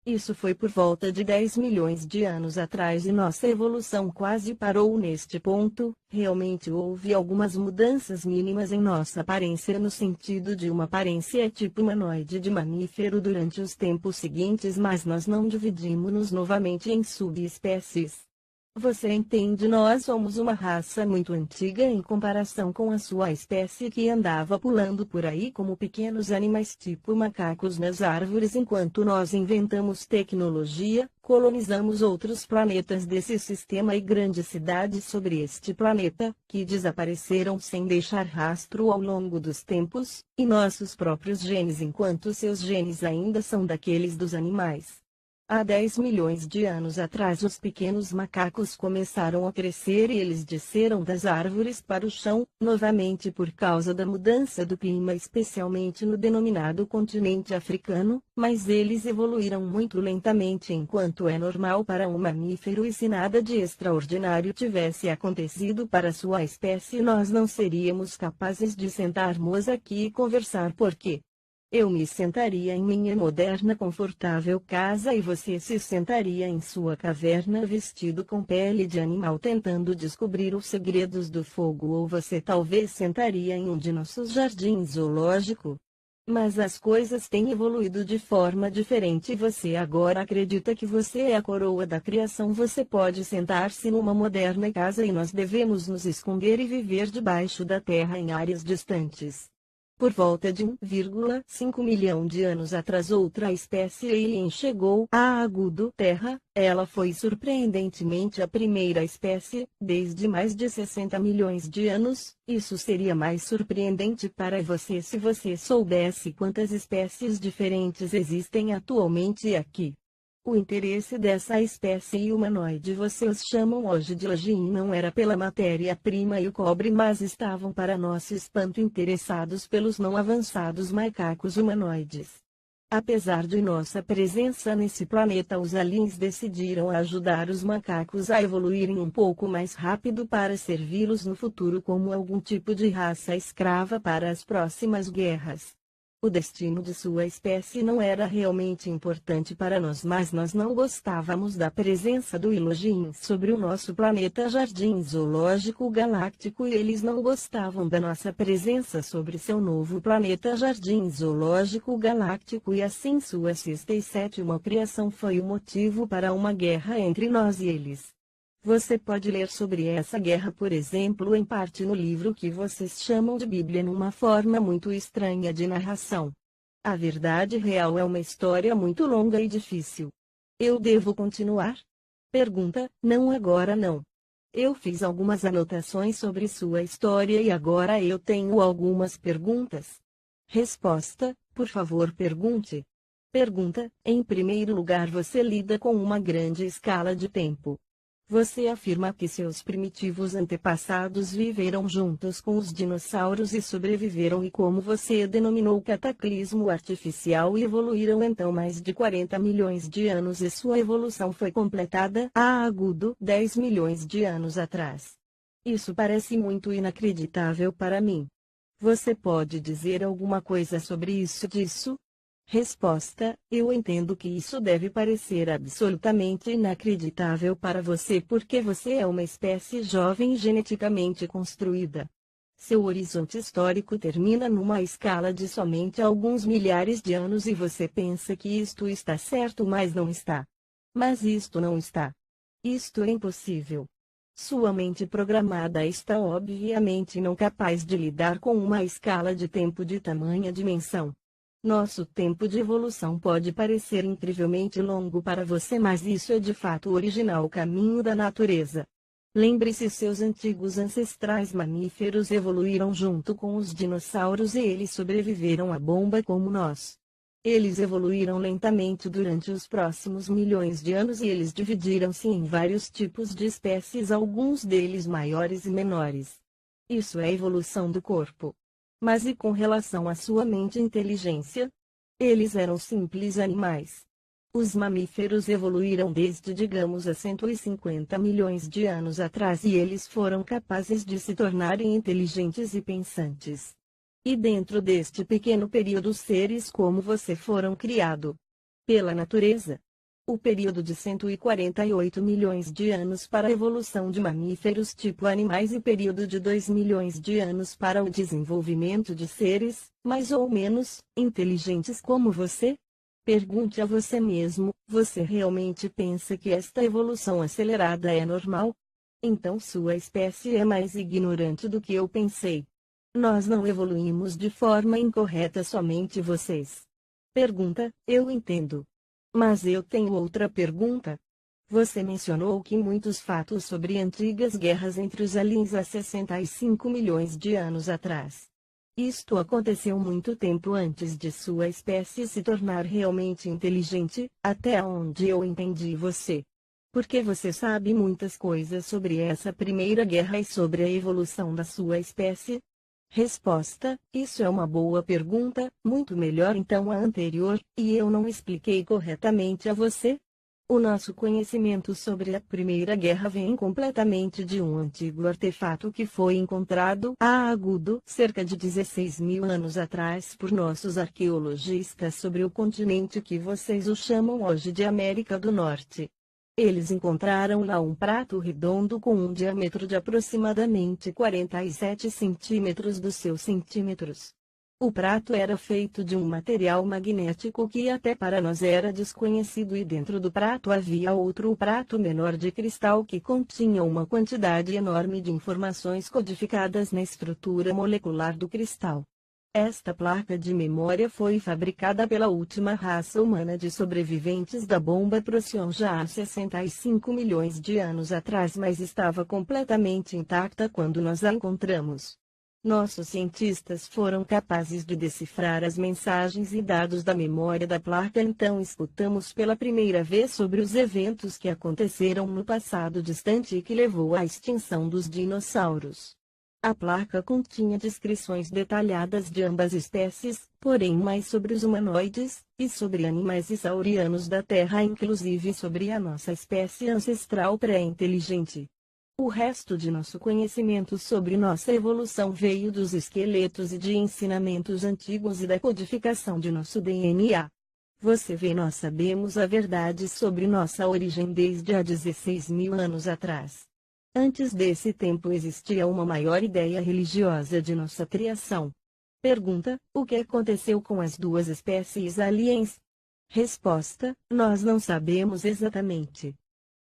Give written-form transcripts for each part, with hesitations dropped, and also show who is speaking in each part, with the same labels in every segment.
Speaker 1: Isso foi por volta de 10 milhões de anos atrás e nossa evolução quase parou neste ponto. Realmente houve algumas mudanças mínimas em nossa aparência no sentido de uma aparência tipo humanoide de mamífero durante os tempos seguintes, mas nós não dividimos-nos novamente em subespécies. Você entende? Nós somos uma raça muito antiga em comparação com a sua espécie que andava pulando por aí como pequenos animais tipo macacos nas árvores enquanto nós inventamos tecnologia, colonizamos outros planetas desse sistema e grandes cidades sobre este planeta, que desapareceram sem deixar rastro ao longo dos tempos, e nossos próprios genes enquanto seus genes ainda são daqueles dos animais. Há 10 milhões de anos atrás os pequenos macacos começaram a crescer e eles desceram das árvores para o chão, novamente por causa da mudança do clima especialmente no denominado continente africano, mas eles evoluíram muito lentamente enquanto é normal para um mamífero e se nada de extraordinário tivesse acontecido para sua espécie nós não seríamos capazes de sentarmos aqui e conversar porque eu me sentaria em minha moderna confortável casa e você se sentaria em sua caverna vestido com pele de animal tentando descobrir os segredos do fogo ou você talvez sentaria em um de nossos jardins zoológico. Mas as coisas têm evoluído de forma diferente e você agora acredita que você é a coroa da criação. Você pode sentar-se numa moderna casa e nós devemos nos esconder e viver debaixo da terra em áreas distantes. Por volta de 1,5 milhão de anos atrás outra espécie alien chegou à Agudo Terra. Ela foi surpreendentemente a primeira espécie, desde mais de 60 milhões de anos. Isso seria mais surpreendente para você se você soubesse quantas espécies diferentes existem atualmente aqui. O interesse dessa espécie humanoide vocês chamam hoje de Lagin não era pela matéria-prima e o cobre, mas estavam para nosso espanto interessados pelos não avançados macacos humanoides. Apesar de nossa presença nesse planeta, os aliens decidiram ajudar os macacos a evoluírem um pouco mais rápido para servi-los no futuro como algum tipo de raça escrava para as próximas guerras. O destino de sua espécie não era realmente importante para nós, mas nós não gostávamos da presença do Ilogin sobre o nosso planeta Jardim Zoológico Galáctico e eles não gostavam da nossa presença sobre seu novo planeta Jardim Zoológico Galáctico e assim sua sexta e sétima criação foi o motivo para uma guerra entre nós e eles. Você pode ler sobre essa guerra, por exemplo, em parte no livro que vocês chamam de Bíblia numa forma muito estranha de narração. A verdade real é uma história muito longa e difícil. Eu devo continuar? Pergunta: não agora não. Eu fiz algumas anotações sobre sua história e agora eu tenho algumas perguntas. Resposta: por favor pergunte. Pergunta: em primeiro lugar você lida com uma grande escala de tempo. Você afirma que seus primitivos antepassados viveram juntos com os dinossauros e sobreviveram e como você denominou cataclismo artificial e evoluíram então mais de 40 milhões de anos e sua evolução foi completada a Agudo 10 milhões de anos atrás. Isso parece muito inacreditável para mim. Você pode dizer alguma coisa sobre disso? Resposta: eu entendo que isso deve parecer absolutamente inacreditável para você porque você é uma espécie jovem geneticamente construída. Seu horizonte histórico termina numa escala de somente alguns milhares de anos e você pensa que isto está certo, mas não está. Mas isto não está. Isto é impossível. Sua mente programada está obviamente não capaz de lidar com uma escala de tempo de tamanha dimensão. Nosso tempo de evolução pode parecer incrivelmente longo para você, mas isso é de fato o original caminho da natureza. Lembre-se, seus antigos ancestrais mamíferos evoluíram junto com os dinossauros e eles sobreviveram à bomba como nós. Eles evoluíram lentamente durante os próximos milhões de anos e eles dividiram-se em vários tipos de espécies, alguns deles maiores e menores. Isso é a evolução do corpo. Mas e com relação à sua mente e inteligência? Eles eram simples animais. Os mamíferos evoluíram desde, digamos, há 150 milhões de anos atrás e eles foram capazes de se tornarem inteligentes e pensantes. E dentro deste pequeno período seres como você foram criados pela natureza. O período de 148 milhões de anos para a evolução de mamíferos tipo animais e período de 2 milhões de anos para o desenvolvimento de seres, mais ou menos, inteligentes como você? Pergunte a você mesmo, você realmente pensa que esta evolução acelerada é normal? Então sua espécie é mais ignorante do que eu pensei. Nós não evoluímos de forma incorreta, somente vocês. Pergunta, eu entendo. Mas eu tenho outra pergunta. Você mencionou que muitos fatos sobre antigas guerras entre os aliens há 65 milhões de anos atrás. Isto aconteceu muito tempo antes de sua espécie se tornar realmente inteligente, até onde eu entendi você. Porque você sabe muitas coisas sobre essa primeira guerra e sobre a evolução da sua espécie? Resposta: isso é uma boa pergunta, muito melhor então a anterior, e eu não expliquei corretamente a você? O nosso conhecimento sobre a Primeira Guerra vem completamente de um antigo artefato que foi encontrado a Agudo cerca de 16 mil anos atrás por nossos arqueologistas sobre o continente que vocês o chamam hoje de América do Norte. Eles encontraram lá um prato redondo com um diâmetro de aproximadamente 47 centímetros dos seus centímetros. O prato era feito de um material magnético que até para nós era desconhecido e dentro do prato havia outro prato menor de cristal que continha uma quantidade enorme de informações codificadas na estrutura molecular do cristal. Esta placa de memória foi fabricada pela última raça humana de sobreviventes da bomba Procyon já há 65 milhões de anos atrás, mas estava completamente intacta quando nós a encontramos. Nossos cientistas foram capazes de decifrar as mensagens e dados da memória da placa, então escutamos pela primeira vez sobre os eventos que aconteceram no passado distante e que levou à extinção dos dinossauros. A placa continha descrições detalhadas de ambas espécies, porém mais sobre os humanoides, e sobre animais e saurianos da Terra, inclusive sobre a nossa espécie ancestral pré-inteligente. O resto de nosso conhecimento sobre nossa evolução veio dos esqueletos e de ensinamentos antigos e da codificação de nosso DNA. Você vê, nós sabemos a verdade sobre nossa origem desde há 16 mil anos atrás. Antes desse tempo existia uma maior ideia religiosa de nossa criação. Pergunta: o que aconteceu com as duas espécies aliens? Resposta: nós não sabemos exatamente.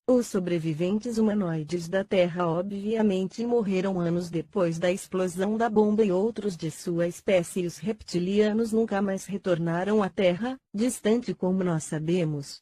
Speaker 1: Os sobreviventes humanoides da Terra obviamente morreram anos depois da explosão da bomba e outros de sua espécie e os reptilianos nunca mais retornaram à Terra, distante como nós sabemos.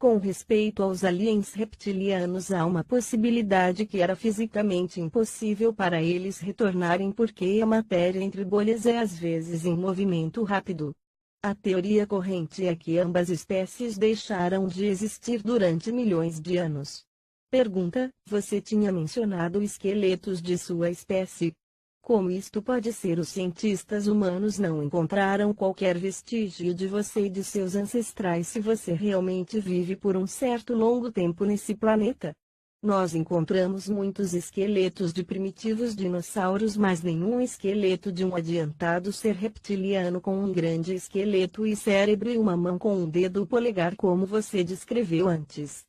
Speaker 1: Com respeito aos aliens reptilianos, há uma possibilidade que era fisicamente impossível para eles retornarem porque a matéria entre bolhas é às vezes em movimento rápido. A teoria corrente é que ambas espécies deixaram de existir durante milhões de anos. Pergunta: você tinha mencionado esqueletos de sua espécie. Como isto pode ser? Os cientistas humanos não encontraram qualquer vestígio de você e de seus ancestrais se você realmente vive por um certo longo tempo nesse planeta. Nós encontramos muitos esqueletos de primitivos dinossauros, mas nenhum esqueleto de um adiantado ser reptiliano com um grande esqueleto e cérebro e uma mão com um dedo polegar como você descreveu antes.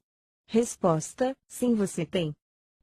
Speaker 1: Resposta: sim, você tem.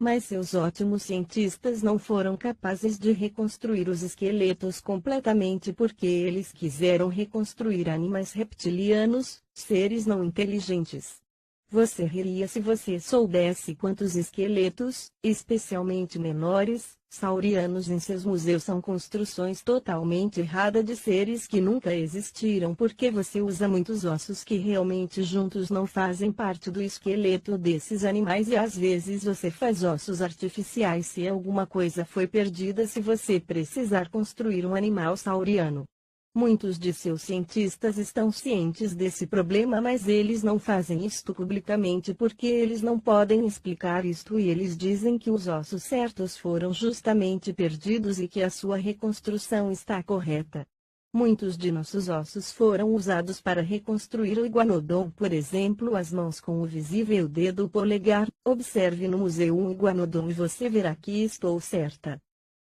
Speaker 1: Mas seus ótimos cientistas não foram capazes de reconstruir os esqueletos completamente porque eles quiseram reconstruir animais reptilianos, seres não inteligentes. Você riria se você soubesse quantos esqueletos, especialmente menores, saurianos em seus museus são construções totalmente erradas de seres que nunca existiram porque você usa muitos ossos que realmente juntos não fazem parte do esqueleto desses animais e às vezes você faz ossos artificiais se alguma coisa foi perdida se você precisar construir um animal sauriano. Muitos de seus cientistas estão cientes desse problema, mas eles não fazem isto publicamente porque eles não podem explicar isto e eles dizem que os ossos certos foram justamente perdidos e que a sua reconstrução está correta. Muitos de nossos ossos foram usados para reconstruir o iguanodon, por exemplo, as mãos com o visível dedo polegar. Observe no museu um iguanodon e você verá que estou certa.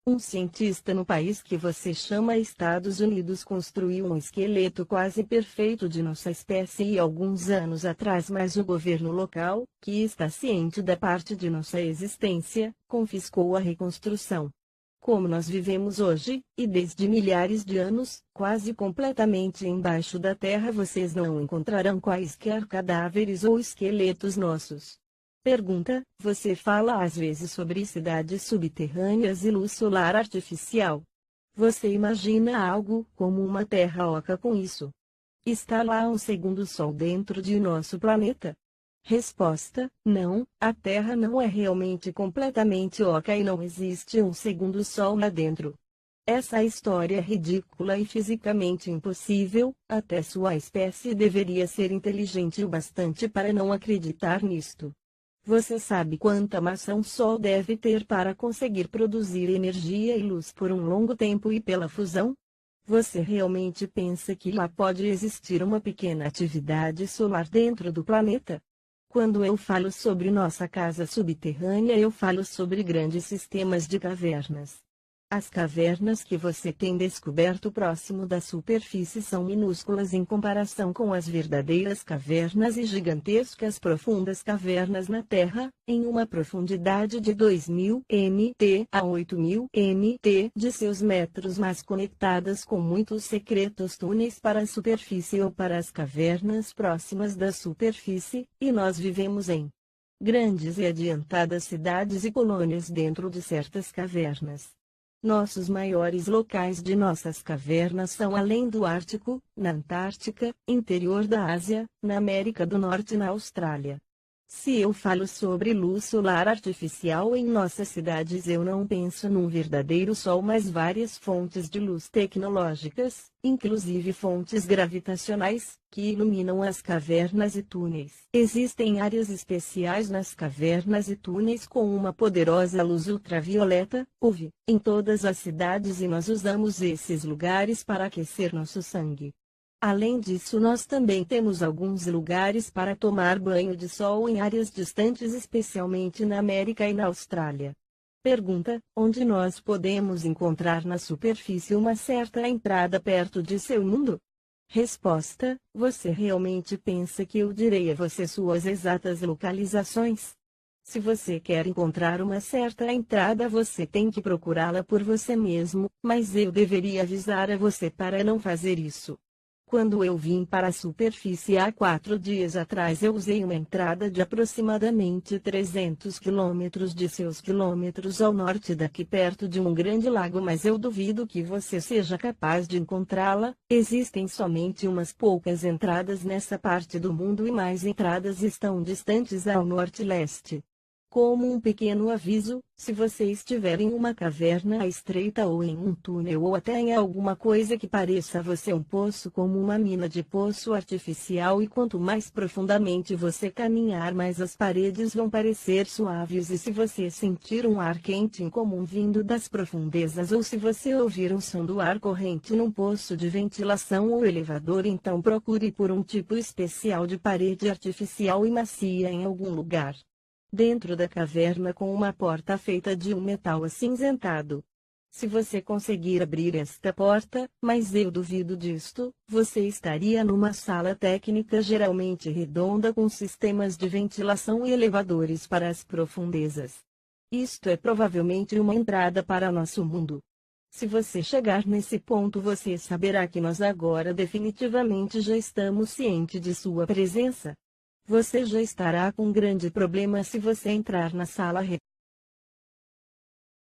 Speaker 1: Um cientista no país que você chama Estados Unidos construiu um esqueleto quase perfeito de nossa espécie e alguns anos atrás, mas o governo local, que está ciente da parte de nossa existência, confiscou a reconstrução. Como nós vivemos hoje, e desde milhares de anos, quase completamente embaixo da terra, vocês não encontrarão quaisquer cadáveres ou esqueletos nossos. Pergunta: você fala às vezes sobre cidades subterrâneas e luz solar artificial. Você imagina algo como uma terra oca com isso? Está lá um segundo sol dentro de nosso planeta? Resposta: não, a Terra não é realmente completamente oca e não existe um segundo sol lá dentro. Essa história é ridícula e fisicamente impossível, até sua espécie deveria ser inteligente o bastante para não acreditar nisto. Você sabe quanta massa um Sol deve ter para conseguir produzir energia e luz por um longo tempo e pela fusão? Você realmente pensa que lá pode existir uma pequena atividade solar dentro do planeta? Quando eu falo sobre nossa casa subterrânea, eu falo sobre grandes sistemas de cavernas. As cavernas que você tem descoberto próximo da superfície são minúsculas em comparação com as verdadeiras cavernas e gigantescas profundas cavernas na Terra, em uma profundidade de 2.000 mt a 8.000 mt de seus metros, mas conectadas com muitos secretos túneis para a superfície ou para as cavernas próximas da superfície, e nós vivemos em grandes e adiantadas cidades e colônias dentro de certas cavernas. Nossos maiores locais de nossas cavernas são além do Ártico, na Antártica, interior da Ásia, na América do Norte e na Austrália. Se eu falo sobre luz solar artificial em nossas cidades, eu não penso num verdadeiro sol, mas várias fontes de luz tecnológicas, inclusive fontes gravitacionais, que iluminam as cavernas e túneis. Existem áreas especiais nas cavernas e túneis com uma poderosa luz ultravioleta, UV, em todas as cidades, e nós usamos esses lugares para aquecer nosso sangue. Além disso, nós também temos alguns lugares para tomar banho de sol em áreas distantes, especialmente na América e na Austrália. Pergunta: onde nós podemos encontrar na superfície uma certa entrada perto de seu mundo? Resposta: você realmente pensa que eu direi a você suas exatas localizações? Se você quer encontrar uma certa entrada, você tem que procurá-la por você mesmo, mas eu deveria avisar a você para não fazer isso. Quando eu vim para a superfície há 4 dias atrás, eu usei uma entrada de aproximadamente 300 quilômetros de seus quilômetros ao norte daqui, perto de um grande lago, mas eu duvido que você seja capaz de encontrá-la. Existem somente umas poucas entradas nessa parte do mundo e mais entradas estão distantes ao norte e leste. Como um pequeno aviso, se você estiver em uma caverna estreita ou em um túnel ou até em alguma coisa que pareça a você um poço, como uma mina de poço artificial, e quanto mais profundamente você caminhar, mais as paredes vão parecer suaves, e se você sentir um ar quente incomum vindo das profundezas, ou se você ouvir o som do ar corrente num poço de ventilação ou elevador, então procure por um tipo especial de parede artificial e macia em algum lugar dentro da caverna com uma porta feita de um metal acinzentado. Se você conseguir abrir esta porta, mas eu duvido disto, você estaria numa sala técnica geralmente redonda com sistemas de ventilação e elevadores para as profundezas. Isto é provavelmente uma entrada para nosso mundo. Se você chegar nesse ponto, você saberá que nós agora definitivamente já estamos cientes de sua presença. Você já estará com um grande problema se você entrar na sala